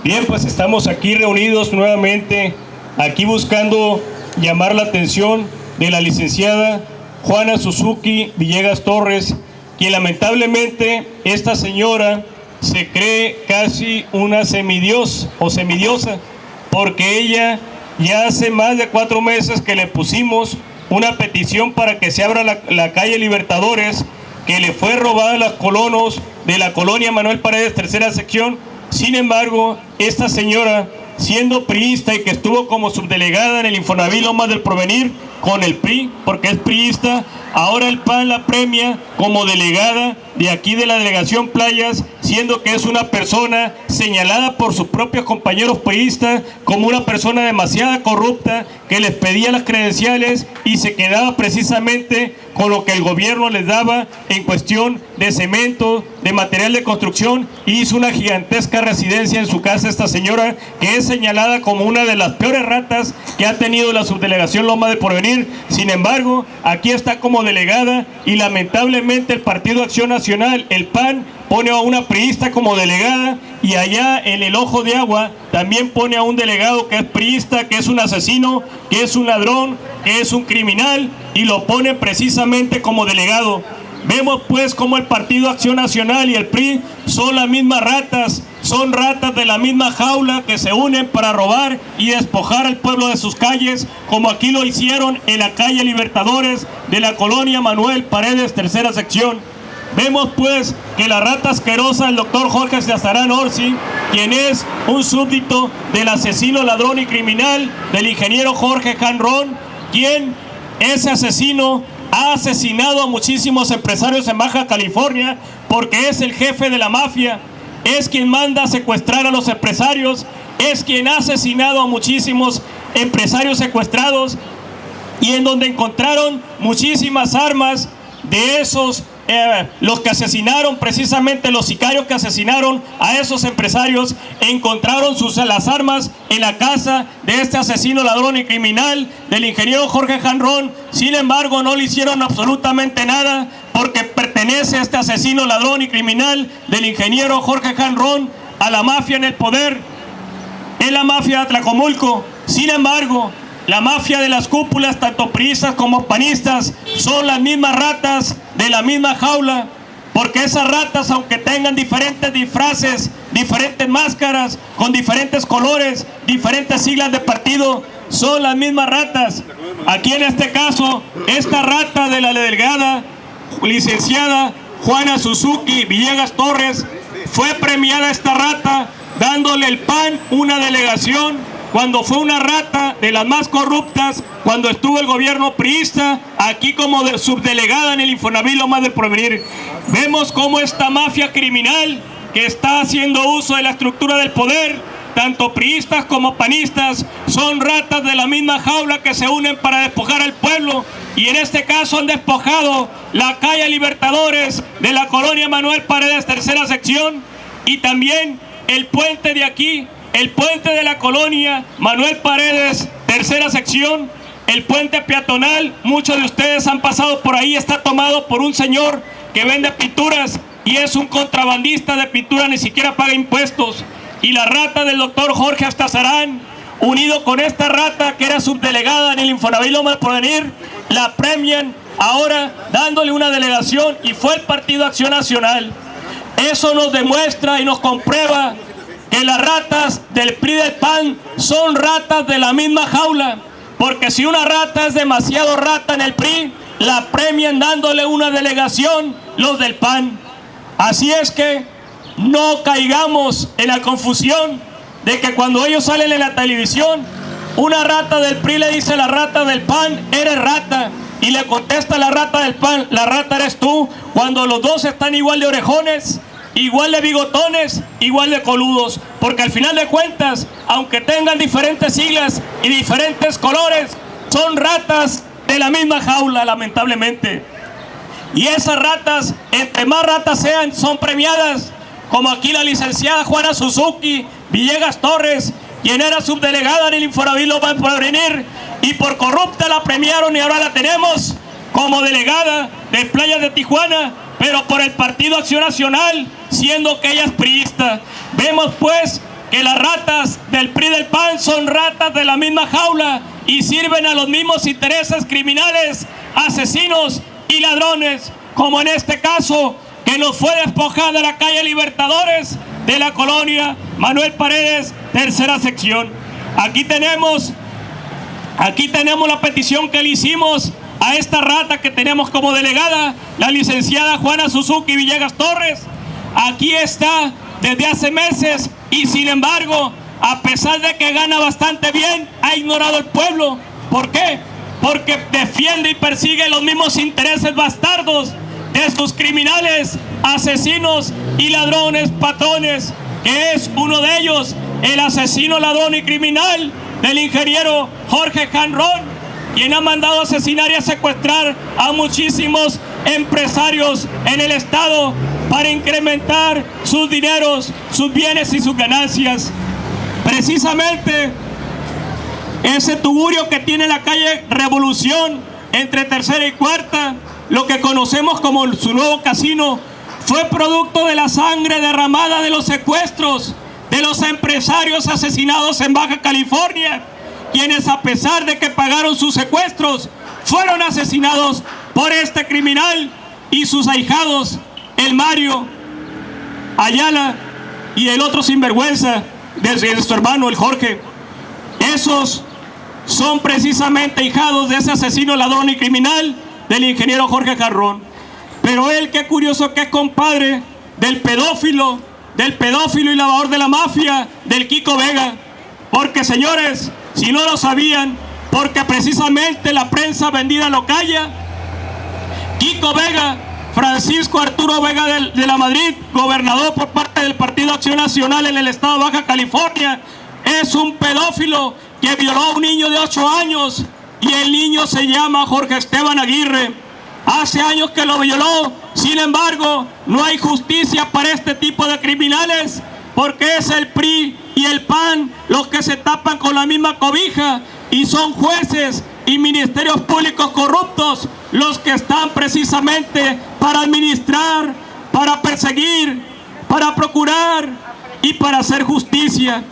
Bien, pues estamos aquí reunidos nuevamente, aquí buscando llamar la atención de la licenciada Juana Suzuki Villegas Torres, quien lamentablemente esta señora se cree casi una semidios o semidiosa, porque ella ya hace más de 4 meses que le pusimos una petición para que se abra la calle Libertadores, que le fue robada a los colonos de la colonia Manuel Paredes, tercera sección. Sin embargo, esta señora, siendo priista y que estuvo como subdelegada en el Infonavit Lomas del Porvenir con el PRI, porque es priista, ahora el PAN la premia como delegada de aquí de la delegación Playas, siendo que es una persona señalada por sus propios compañeros priistas como una persona demasiado corrupta, que les pedía las credenciales y se quedaba precisamente con lo que el gobierno les daba en cuestión de cemento, de material de construcción. Hizo una gigantesca residencia en su casa esta señora, que es señalada como una de las peores ratas que ha tenido la subdelegación Loma del Porvenir. Sin embargo, aquí está como delegada y lamentablemente el Partido Acción Nacional, el PAN, pone a una priista como delegada, y allá en el Ojo de Agua también pone a un delegado que es priista, que es un asesino, que es un ladrón, que es un criminal, y lo pone precisamente como delegado. Vemos pues como el Partido Acción Nacional y el PRI son las mismas ratas, son ratas de la misma jaula que se unen para robar y despojar al pueblo de sus calles, como aquí lo hicieron en la calle Libertadores de la colonia Manuel Paredes, tercera sección. Vemos pues que la rata asquerosa, el doctor Jorge Cesarán Orsi, quien es un súbdito del asesino, ladrón y criminal del ingeniero Jorge Janrón, quien ese asesino ha asesinado a muchísimos empresarios en Baja California, porque es el jefe de la mafia, es quien manda a secuestrar a los empresarios, es quien ha asesinado a muchísimos empresarios secuestrados, y en donde encontraron muchísimas armas de esos los que asesinaron, precisamente los sicarios que asesinaron a esos empresarios, encontraron las armas en la casa de este asesino, ladrón y criminal del ingeniero Jorge Janrón. Sin embargo, no le hicieron absolutamente nada, porque pertenece este asesino, ladrón y criminal del ingeniero Jorge Janrón a la mafia en el poder, es la mafia de Atlacomulco. Sin embargo, la mafia de las cúpulas, tanto priistas como panistas, son las mismas ratas de la misma jaula, porque esas ratas, aunque tengan diferentes disfraces, diferentes máscaras, con diferentes colores, diferentes siglas de partido, son las mismas ratas. Aquí en este caso, esta rata de la delegada licenciada Juana Suzuki Villegas Torres, fue premiada esta rata dándole el PAN una delegación, cuando fue una rata de las más corruptas, cuando estuvo el gobierno priista, aquí como subdelegada en el Infonavit Lomas del Porvenir. Vemos cómo esta mafia criminal, que está haciendo uso de la estructura del poder, tanto priistas como panistas, son ratas de la misma jaula que se unen para despojar al pueblo, y en este caso han despojado la calle Libertadores de la colonia Manuel Paredes, tercera sección, y también el puente de aquí, el puente de la colonia Manuel Paredes, tercera sección, el puente peatonal. Muchos de ustedes han pasado por ahí, está tomado por un señor que vende pinturas y es un contrabandista de pintura, ni siquiera paga impuestos. Y la rata del doctor Jorge Astazarán, unido con esta rata que era subdelegada en el Infonavit Lomas del Porvenir, la premian ahora dándole una delegación, y fue el Partido Acción Nacional. Eso nos demuestra y nos comprueba que las ratas del PRI y del PAN son ratas de la misma jaula, porque si una rata es demasiado rata en el PRI, la premian dándole una delegación los del PAN. Así es que no caigamos en la confusión de que cuando ellos salen en la televisión, una rata del PRI le dice a la rata del PAN, eres rata, y le contesta la rata del PAN, la rata eres tú, cuando los dos están igual de orejones, igual de bigotones, igual de coludos, porque al final de cuentas, aunque tengan diferentes siglas y diferentes colores, son ratas de la misma jaula, lamentablemente. Y esas ratas, entre más ratas sean, son premiadas, como aquí la licenciada Juana Suzuki Villegas Torres, quien era subdelegada en el Infonavit Lomas del Porvenir, y por corrupta la premiaron, y ahora la tenemos como delegada de Playas de Tijuana, pero por el Partido Acción Nacional siendo que ella es priista. Vemos pues que las ratas del PRI del PAN son ratas de la misma jaula y sirven a los mismos intereses criminales, asesinos y ladrones, como en este caso que nos fue despojada la calle Libertadores de la colonia Manuel Paredes, tercera sección. Aquí tenemos la petición que le hicimos a esta rata que tenemos como delegada, la licenciada Juana Suzuki Villegas Torres. Aquí está desde hace meses y sin embargo, a pesar de que gana bastante bien, ha ignorado al pueblo. ¿Por qué? Porque defiende y persigue los mismos intereses bastardos de estos criminales, asesinos y ladrones patrones, que es uno de ellos, el asesino, ladrón y criminal del ingeniero Jorge Janrón, quien ha mandado asesinar y a secuestrar a muchísimos empresarios en el estado para incrementar sus dineros, sus bienes y sus ganancias. Precisamente ese tugurio que tiene la calle Revolución entre tercera y cuarta, lo que conocemos como su nuevo casino, fue producto de la sangre derramada de los secuestros de los empresarios asesinados en Baja California, quienes a pesar de que pagaron sus secuestros, fueron asesinados por este criminal y sus ahijados, el Mario Ayala y el otro sinvergüenza de su hermano, el Jorge. Esos son precisamente ahijados de ese asesino, ladrón y criminal del ingeniero Jorge Janrón. Pero él, qué curioso que es compadre del pedófilo y lavador de la mafia, del Kiko Vega. Porque, señores, si no lo sabían, porque precisamente la prensa vendida lo calla, Kiko Vega, Francisco Arturo Vega de la Madrid, gobernador por parte del Partido Acción Nacional en el estado de Baja California, es un pedófilo que violó a un niño de 8 años y el niño se llama Jorge Esteban Aguirre. Hace años que lo violó, sin embargo, no hay justicia para este tipo de criminales, porque es el PRI y el PAN los que se tapan con la misma cobija y son jueces y ministerios públicos corruptos los que están precisamente para administrar, para perseguir, para procurar y para hacer justicia.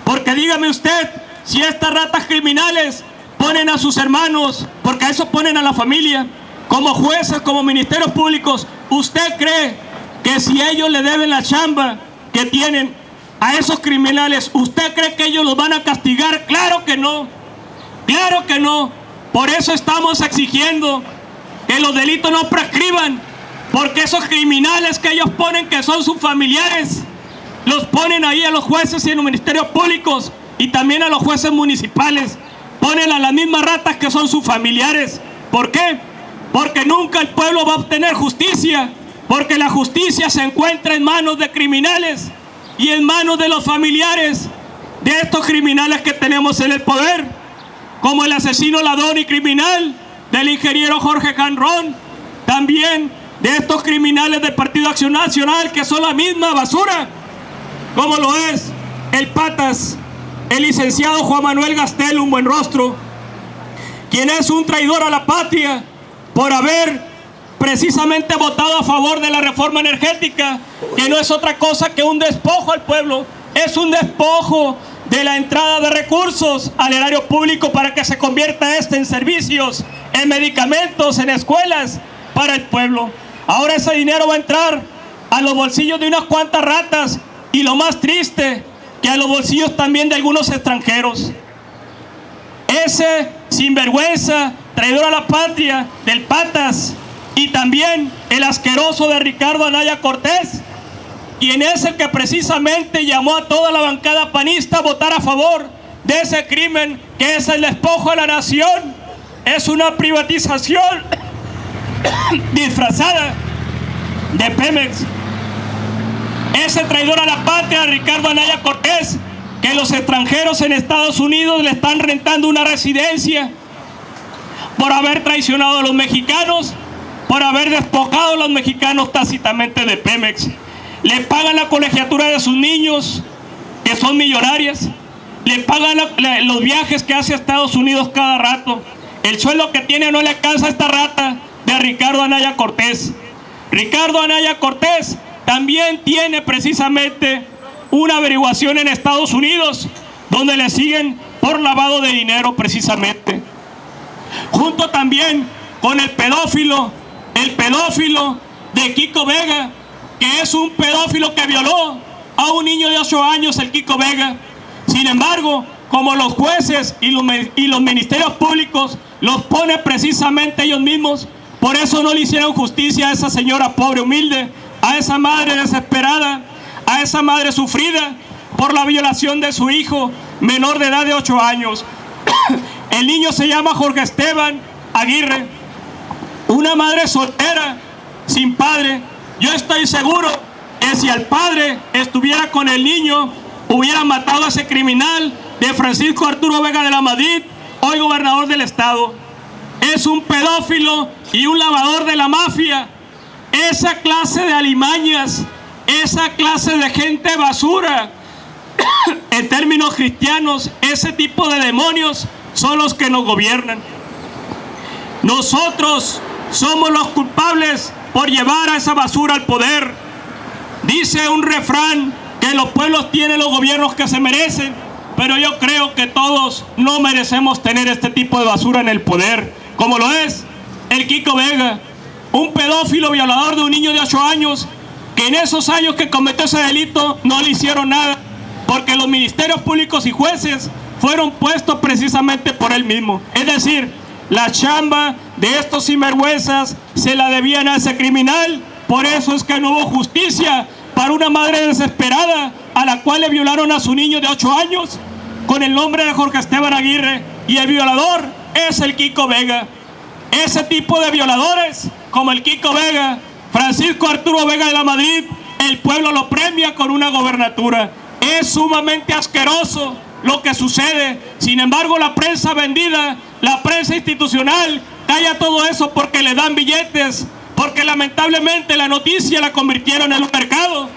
Porque dígame usted, si estas ratas criminales ponen a sus hermanos, porque a eso ponen a la familia, como jueces, como ministerios públicos, ¿usted cree que si ellos le deben la chamba que tienen a esos criminales, usted cree que ellos los van a castigar? Claro que no, claro que no. Por eso estamos exigiendo que los delitos no prescriban, porque esos criminales que ellos ponen, que son sus familiares, los ponen ahí a los jueces y a los ministerios públicos y también a los jueces municipales. Ponen a las mismas ratas que son sus familiares. ¿Por qué? Porque nunca el pueblo va a obtener justicia, porque la justicia se encuentra en manos de criminales y en manos de los familiares de estos criminales que tenemos en el poder, como el asesino, ladrón y criminal del ingeniero Jorge Janrón, también de estos criminales del Partido Acción Nacional, que son la misma basura, como lo es el Patas, el licenciado Juan Manuel Gastel, un buen rostro, quien es un traidor a la patria por haber precisamente votado a favor de la reforma energética, que no es otra cosa que un despojo al pueblo, es un despojo de la entrada de recursos al erario público para que se convierta en servicios, en medicamentos, en escuelas para el pueblo. Ahora ese dinero va a entrar a los bolsillos de unas cuantas ratas y lo más triste, que a los bolsillos también de algunos extranjeros. Ese sinvergüenza, traidor a la patria del Patas, y también el asqueroso de Ricardo Anaya Cortés, quien es el que precisamente llamó a toda la bancada panista a votar a favor de ese crimen que es el despojo de la nación. Es una privatización disfrazada de Pemex. Ese traidor a la patria, Ricardo Anaya Cortés, que los extranjeros en Estados Unidos le están rentando una residencia por haber traicionado a los mexicanos, por haber despojado a los mexicanos tácitamente de Pemex. Le pagan la colegiatura de sus niños, que son millonarias. Le pagan los viajes que hace a Estados Unidos cada rato. El sueldo que tiene no le alcanza a esta rata de Ricardo Anaya Cortés. Ricardo Anaya Cortés, también tiene precisamente una averiguación en Estados Unidos, donde le siguen por lavado de dinero precisamente. Junto también con el pedófilo de Kiko Vega, que es un pedófilo que violó a un niño de 8 años, el Kiko Vega. Sin embargo, como los jueces y los ministerios públicos los ponen precisamente ellos mismos, por eso no le hicieron justicia a esa señora pobre, humilde, a esa madre desesperada, a esa madre sufrida por la violación de su hijo menor de edad de 8 años. El niño se llama Jorge Esteban Aguirre, una madre soltera, sin padre. Yo estoy seguro que si el padre estuviera con el niño, hubiera matado a ese criminal de Francisco Arturo Vega de la Madrid, hoy gobernador del estado. Es un pedófilo y un lavador de la mafia. Esa clase de alimañas, esa clase de gente basura, en términos cristianos, ese tipo de demonios son los que nos gobiernan. Nosotros somos los culpables por llevar a esa basura al poder. Dice un refrán que los pueblos tienen los gobiernos que se merecen, pero yo creo que todos no merecemos tener este tipo de basura en el poder, como lo es el Kiko Vega, un pedófilo violador de un niño de 8 años, que en esos años que cometió ese delito no le hicieron nada, porque los ministerios públicos y jueces fueron puestos precisamente por él mismo. Es decir, la chamba de estos sinvergüenzas se la debían a ese criminal. Por eso es que no hubo justicia para una madre desesperada a la cual le violaron a su niño de 8 años con el nombre de Jorge Esteban Aguirre, y el violador es el Kiko Vega. Ese tipo de violadores como el Kiko Vega, Francisco Arturo Vega de la Madrid, el pueblo lo premia con una gobernatura. Es sumamente asqueroso lo que sucede. Sin embargo, la prensa vendida, la prensa institucional, calla todo eso porque le dan billetes, porque lamentablemente la noticia la convirtieron en un mercado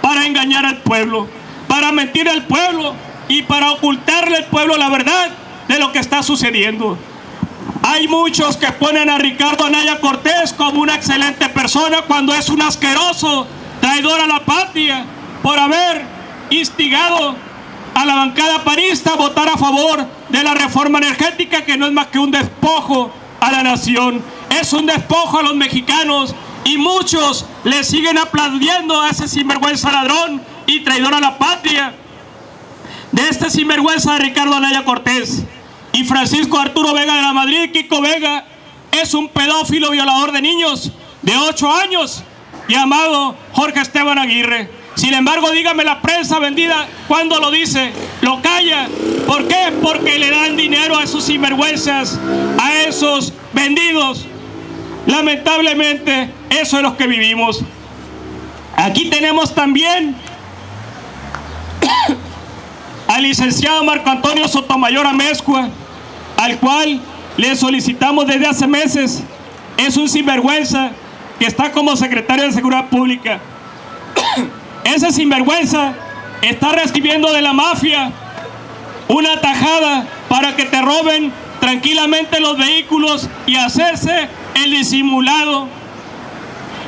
para engañar al pueblo, para mentir al pueblo y para ocultarle al pueblo la verdad de lo que está sucediendo. Hay muchos que ponen a Ricardo Anaya Cortés como una excelente persona cuando es un asqueroso traidor a la patria por haber instigado a la bancada panista a votar a favor de la reforma energética, que no es más que un despojo a la nación, es un despojo a los mexicanos, y muchos le siguen aplaudiendo a ese sinvergüenza ladrón y traidor a la patria de este sinvergüenza de Ricardo Anaya Cortés. Y Francisco Arturo Vega de la Madrid, Kiko Vega, es un pedófilo violador de niños de 8 años llamado Jorge Esteban Aguirre. Sin embargo, dígame la prensa vendida cuando lo dice, lo calla. ¿Por qué? Porque le dan dinero a esos sinvergüenzas, a esos vendidos. Lamentablemente, eso es lo que vivimos. Aquí tenemos también al licenciado Marco Antonio Sotomayor Amezcua, al cual le solicitamos desde hace meses. Es un sinvergüenza que está como secretario de Seguridad Pública. Ese sinvergüenza está recibiendo de la mafia una tajada para que te roben tranquilamente los vehículos y hacerse el disimulado.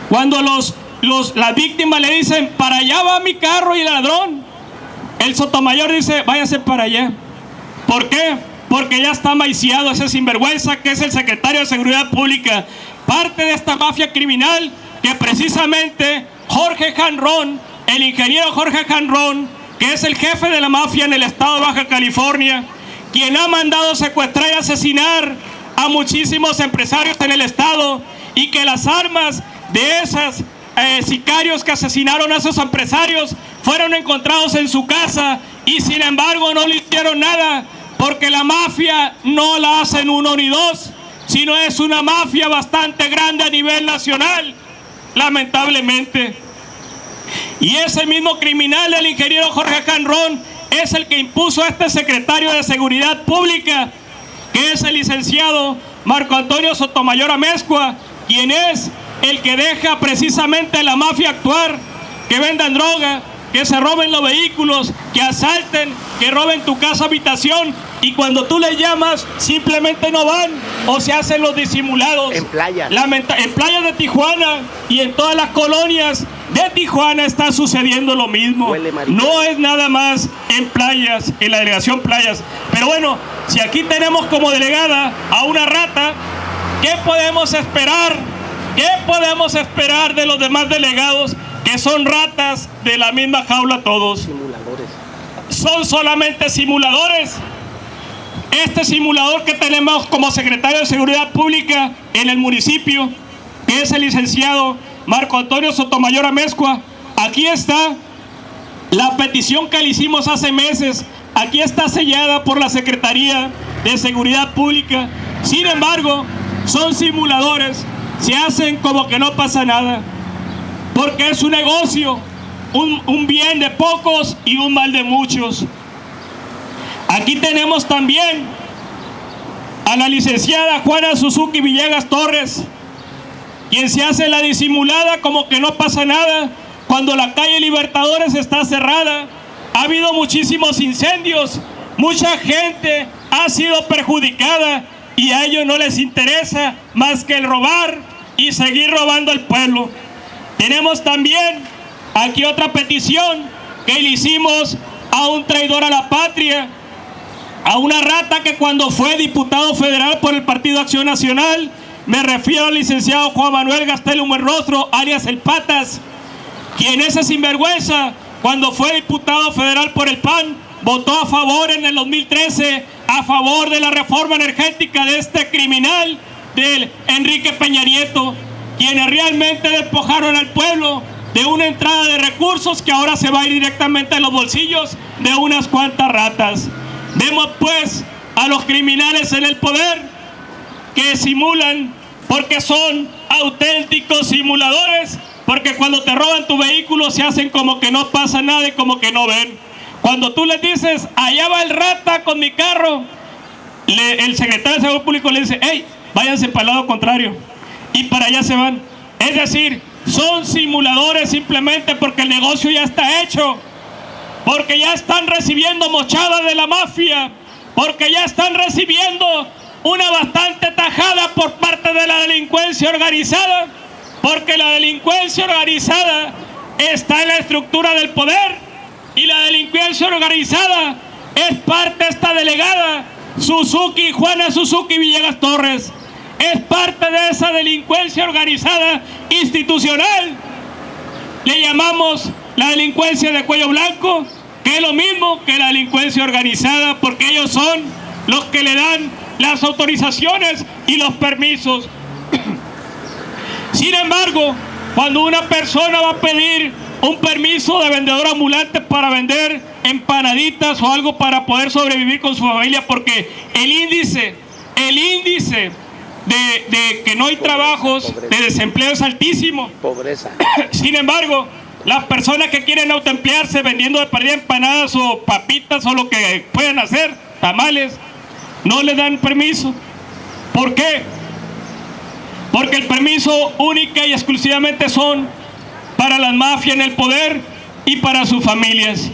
Cuando las víctimas le dicen, para allá va mi carro y el ladrón, el Sotomayor dice, váyase para allá. ¿Por qué? Porque ya está maiciado ese sinvergüenza que es el secretario de Seguridad Pública, parte de esta mafia criminal que precisamente Jorge Janrón, el ingeniero Jorge Janrón, que es el jefe de la mafia en el estado de Baja California, quien ha mandado secuestrar y asesinar a muchísimos empresarios en el estado, y que las armas de esos sicarios que asesinaron a esos empresarios fueron encontrados en su casa, y sin embargo no le hicieron nada, porque la mafia no la hacen uno ni dos, sino es una mafia bastante grande a nivel nacional, lamentablemente. Y ese mismo criminal, el ingeniero Jorge Janrón, es el que impuso a este secretario de Seguridad Pública, que es el licenciado Marco Antonio Sotomayor Amezcua, quien es el que deja precisamente a la mafia actuar, que vendan droga, que se roben los vehículos, que asalten, que roben tu casa habitación, y cuando tú les llamas simplemente no van o se hacen los disimulados. En playas. En playas de Tijuana y en todas las colonias de Tijuana está sucediendo lo mismo. No es nada más en playas, en la delegación Playas. Pero bueno, si aquí tenemos como delegada a una rata, ¿qué podemos esperar? ¿Qué podemos esperar de los demás delegados que son ratas de la misma jaula todos? Simuladores. Son solamente simuladores. Este simulador que tenemos como secretario de Seguridad Pública en el municipio, que es el licenciado Marco Antonio Sotomayor Amezcua, aquí está la petición que le hicimos hace meses, aquí está sellada por la Secretaría de Seguridad Pública. Sin embargo, son simuladores, se hacen como que no pasa nada, porque es un negocio, un bien de pocos y un mal de muchos. Aquí tenemos también a la licenciada Juana Suzuki Villegas Torres, quien se hace la disimulada como que no pasa nada cuando la calle Libertadores está cerrada. Ha habido muchísimos incendios, mucha gente ha sido perjudicada y a ellos no les interesa más que el robar y seguir robando al pueblo. Tenemos también aquí otra petición que le hicimos a un traidor a la patria, a una rata que cuando fue diputado federal por el Partido Acción Nacional, me refiero al licenciado Juan Manuel Gastelum Buenrostro, alias El Patas, quien ese sinvergüenza, cuando fue diputado federal por el PAN, votó a favor en el 2013, a favor de la reforma energética de este criminal, del Enrique Peña Nieto, quienes realmente despojaron al pueblo de una entrada de recursos que ahora se va a ir directamente a los bolsillos de unas cuantas ratas. Vemos pues a los criminales en el poder que simulan, porque son auténticos simuladores, porque cuando te roban tu vehículo se hacen como que no pasa nada y como que no ven. Cuando tú les dices, allá va el rata con mi carro, el secretario de Seguridad Pública le dice, hey, váyanse para el lado contrario, y para allá se van. Es decir, son simuladores simplemente porque el negocio ya está hecho, porque ya están recibiendo mochada de la mafia, porque ya están recibiendo una bastante tajada por parte de la delincuencia organizada, porque la delincuencia organizada está en la estructura del poder y la delincuencia organizada es parte de esta delegada Suzuki, Juana Suzuki Villegas Torres, es parte de esa delincuencia organizada institucional. Le llamamos la delincuencia de cuello blanco, que es lo mismo que la delincuencia organizada, porque ellos son los que le dan las autorizaciones y los permisos. Sin embargo, cuando una persona va a pedir un permiso de vendedor ambulante para vender empanaditas o algo para poder sobrevivir con su familia, porque el índice de que no hay trabajos, de desempleo es altísimo. Pobreza. Sin embargo, las personas que quieren autoemplearse vendiendo de perdida empanadas o papitas o lo que puedan hacer, tamales, no les dan permiso. ¿Por qué? Porque el permiso única y exclusivamente son para las mafias en el poder y para sus familias.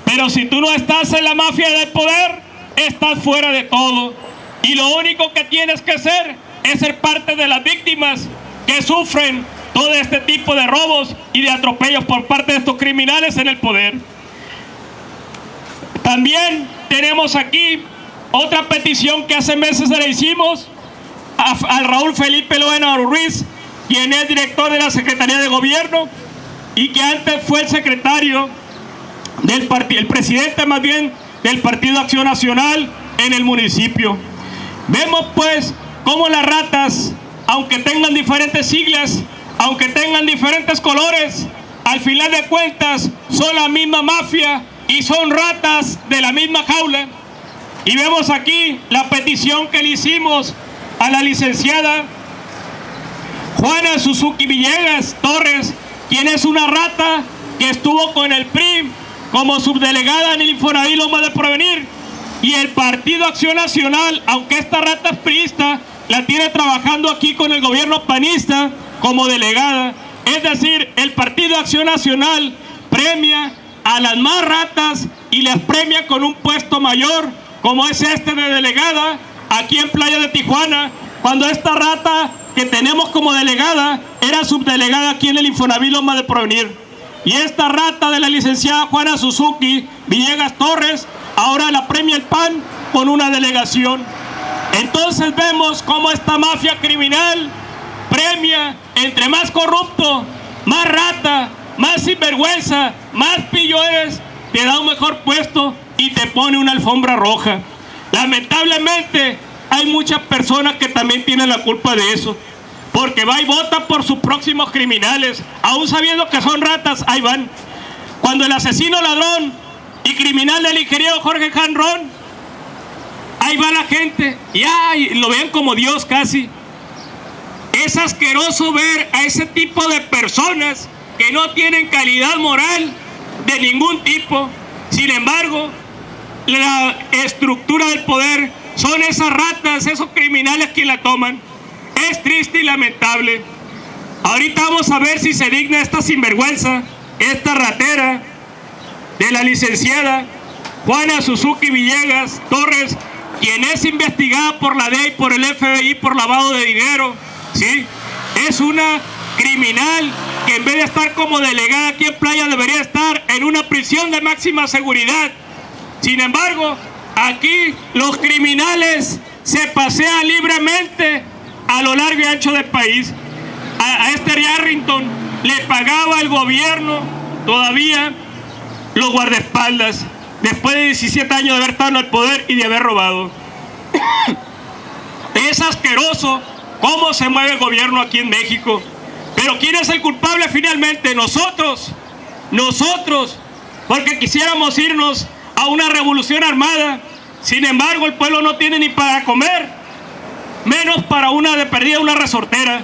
Pero si tú no estás en la mafia del poder, estás fuera de todo. Y lo único que tienes que hacer es ser parte de las víctimas que sufren todo este tipo de robos y de atropellos por parte de estos criminales en el poder. También tenemos aquí otra petición que hace meses le hicimos al Raúl Felipe Loena Ruiz, quien es director de la Secretaría de Gobierno y que antes fue el secretario del partido, el presidente más bien del Partido Acción Nacional en el municipio. Vemos pues cómo las ratas, aunque tengan diferentes siglas, aunque tengan diferentes colores, al final de cuentas son la misma mafia y son ratas de la misma jaula. Y vemos aquí la petición que le hicimos a la licenciada Juana Suzuki Villegas Torres, quien es una rata que estuvo con el PRI como subdelegada en el Infonavit Lomas de Porvenir, y el Partido Acción Nacional, aunque esta rata es priista, la tiene trabajando aquí con el gobierno panista como delegada. Es decir, el Partido Acción Nacional premia a las más ratas y les premia con un puesto mayor, como es este de delegada aquí en Playa de Tijuana, cuando esta rata que tenemos como delegada era subdelegada aquí en el Infonavit Loma de Porvenir. Y esta rata de la licenciada Juana Suzuki Villegas Torres ahora la premia el PAN con una delegación. Entonces vemos cómo esta mafia criminal premia, entre más corrupto, más rata, más sinvergüenza, más pillo eres, te da un mejor puesto y te pone una alfombra roja. Lamentablemente hay muchas personas que también tienen la culpa de eso, porque va y vota por sus próximos criminales, aún sabiendo que son ratas, ahí van. Cuando el asesino, ladrón y criminal del ingeniero Jorge Janrón, ahí va la gente, y ay, lo ven como Dios casi. Es asqueroso ver a ese tipo de personas que no tienen calidad moral de ningún tipo. Sin embargo, la estructura del poder son esas ratas, esos criminales que la toman. Es triste y lamentable. Ahorita vamos a ver si se digna esta sinvergüenza, esta ratera de la licenciada Juana Suzuki Villegas Torres, quien es investigada por la DEA y por el FBI por lavado de dinero, ¿sí? Es una criminal que en vez de estar como delegada aquí en Playa debería estar en una prisión de máxima seguridad. Sin embargo, aquí los criminales se pasean libremente a lo largo y ancho del país. A este Yarrington le pagaba el gobierno todavía los guardaespaldas, después de 17 años de haber estado en el poder y de haber robado. Es asqueroso cómo se mueve el gobierno aquí en México. Pero ¿quién es el culpable finalmente? Nosotros, porque quisiéramos irnos a una revolución armada. Sin embargo, el pueblo no tiene ni para comer, menos para una de perdida, una resortera.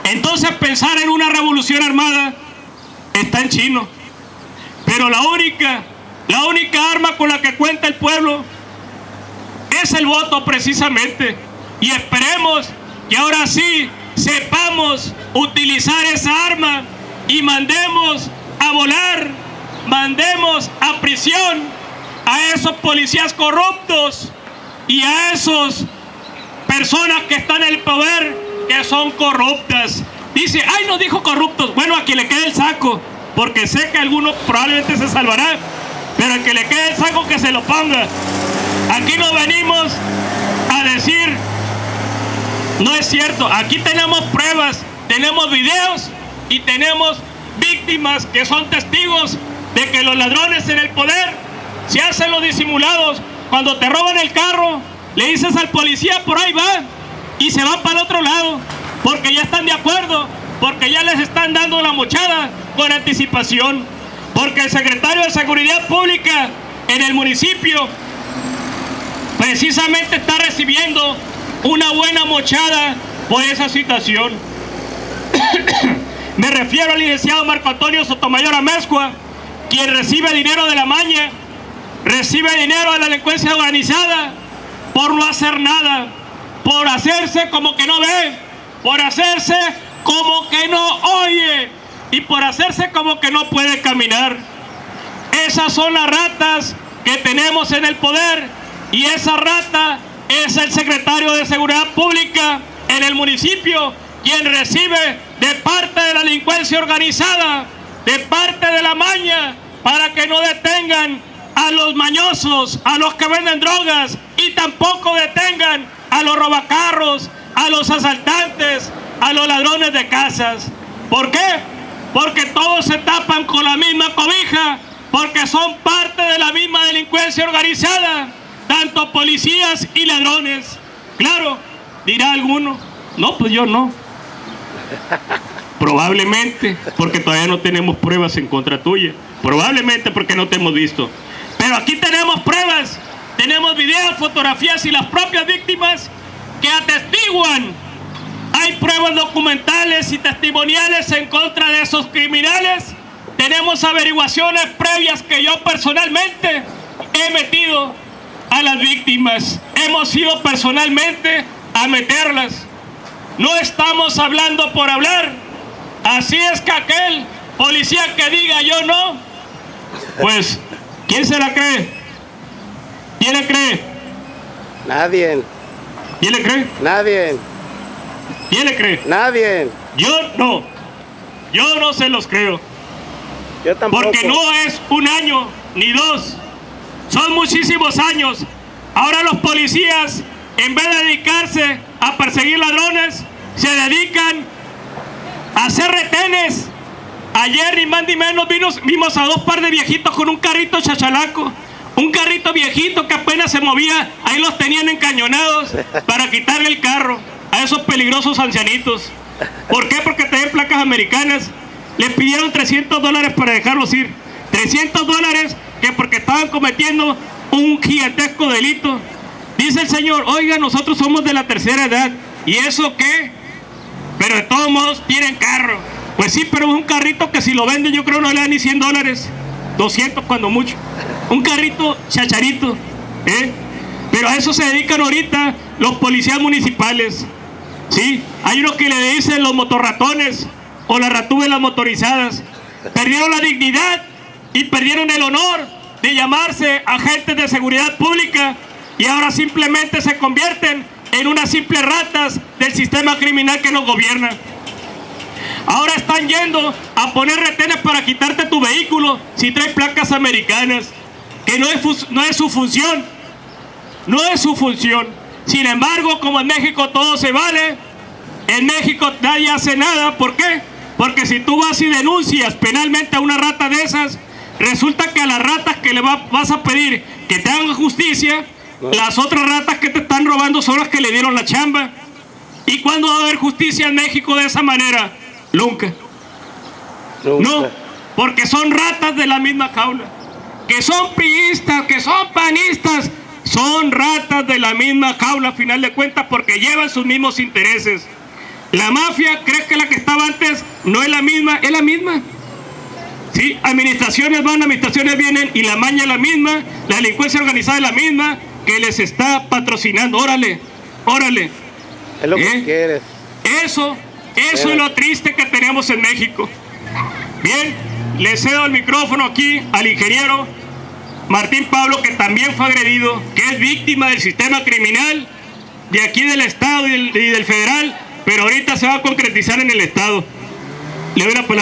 Entonces pensar en una revolución armada está en chino. Pero la única arma con la que cuenta el pueblo es el voto precisamente. Y esperemos que ahora sí sepamos utilizar esa arma y mandemos a volar, mandemos a prisión a esos policías corruptos y a esas personas que están en el poder que son corruptas. Dice, ay, no dijo corruptos. Bueno, a quien le quede el saco, porque sé que algunos probablemente se salvarán, pero al que le quede el saco que se lo ponga. Aquí no venimos a decir, no es cierto. Aquí tenemos pruebas, tenemos videos y tenemos víctimas que son testigos de que los ladrones en el poder se hacen los disimulados. Cuando te roban el carro, le dices al policía, por ahí va, y se van para el otro lado, porque ya están de acuerdo, porque ya les están dando la mochada con anticipación, porque el secretario de Seguridad Pública en el municipio precisamente está recibiendo una buena mochada por esa situación. Me refiero al licenciado Marco Antonio Sotomayor Amezcua, quien recibe dinero de la maña, recibe dinero de la delincuencia organizada por no hacer nada, por hacerse como que no ve, por hacerse como que no oye y por hacerse como que no puede caminar. Esas son las ratas que tenemos en el poder, y esa rata es el secretario de Seguridad Pública en el municipio, quien recibe de parte de la delincuencia organizada, de parte de la maña, para que no detengan a los mañosos, a los que venden drogas, y tampoco detengan a los robacarros, a los asaltantes, a los ladrones de casas. ¿Por qué? Porque todos se tapan con la misma cobija, porque son parte de la misma delincuencia organizada, tanto policías y ladrones. Claro, dirá alguno, no, pues yo no. Probablemente porque todavía no tenemos pruebas en contra tuya, probablemente porque no te hemos visto, pero aquí tenemos pruebas, tenemos videos, fotografías y las propias víctimas que atestiguan. Hay pruebas documentales y testimoniales en contra de esos criminales. Tenemos averiguaciones previas que yo personalmente he metido a las víctimas. Hemos ido personalmente a meterlas. No estamos hablando por hablar. Así es que aquel policía que diga yo no, Pues, ¿quién se la cree? ¿Quién le cree? Nadie. ¿Quién le cree? Nadie. ¿Quién le cree? Nadie. Yo no se los creo. Yo tampoco. Porque no es un año ni dos, son muchísimos años. Ahora los policías, en vez de dedicarse a perseguir ladrones, se dedican a hacer retenes. Ayer ni más ni menos vimos a dos par de viejitos con un carrito chachalaco, un carrito viejito que apenas se movía, ahí los tenían encañonados para quitarle el carro a esos peligrosos ancianitos. ¿Por qué? Porque tenían placas americanas. Les pidieron $300 para dejarlos ir. $300 que porque estaban cometiendo un gigantesco delito. Dice el señor, oiga, nosotros somos de la tercera edad. ¿Y eso qué? Pero de todos modos tienen carro. Pues sí, pero es un carrito que si lo venden yo creo no le dan ni $100. 200 cuando mucho. Un carrito chacharito. Pero a eso se dedican ahorita los policías municipales. ¿Sí? Hay unos que le dicen los motorratones o las ratúbelas motorizadas. Perdieron la dignidad y perdieron el honor de llamarse agentes de seguridad pública y ahora simplemente se convierten en unas simples ratas del sistema criminal que nos gobierna. Ahora están yendo a poner retenes para quitarte tu vehículo si trae placas americanas, que no es su función. No es su función. Sin embargo, como en México todo se vale, en México nadie hace nada. ¿Por qué? Porque si tú vas y denuncias penalmente a una rata de esas, resulta que a las ratas que le vas a pedir que te hagan justicia, las otras ratas que te están robando son las que le dieron la chamba. ¿Y cuándo va a haber justicia en México de esa manera? Nunca. No, porque son ratas de la misma jaula. Que son priistas, que son panistas, son ratas de la misma jaula a final de cuentas porque llevan sus mismos intereses. La mafia, ¿crees que la que estaba antes no es la misma? Es la misma. Sí, administraciones van, administraciones vienen y la maña es la misma, la delincuencia organizada es la misma que les está patrocinando. Órale, órale. Es lo que quieres. Eso es lo triste que tenemos en México. Bien, le cedo el micrófono aquí al ingeniero Martín Pablo, que también fue agredido, que es víctima del sistema criminal de aquí del Estado y del federal, pero ahorita se va a concretizar en el Estado. Le doy la palabra.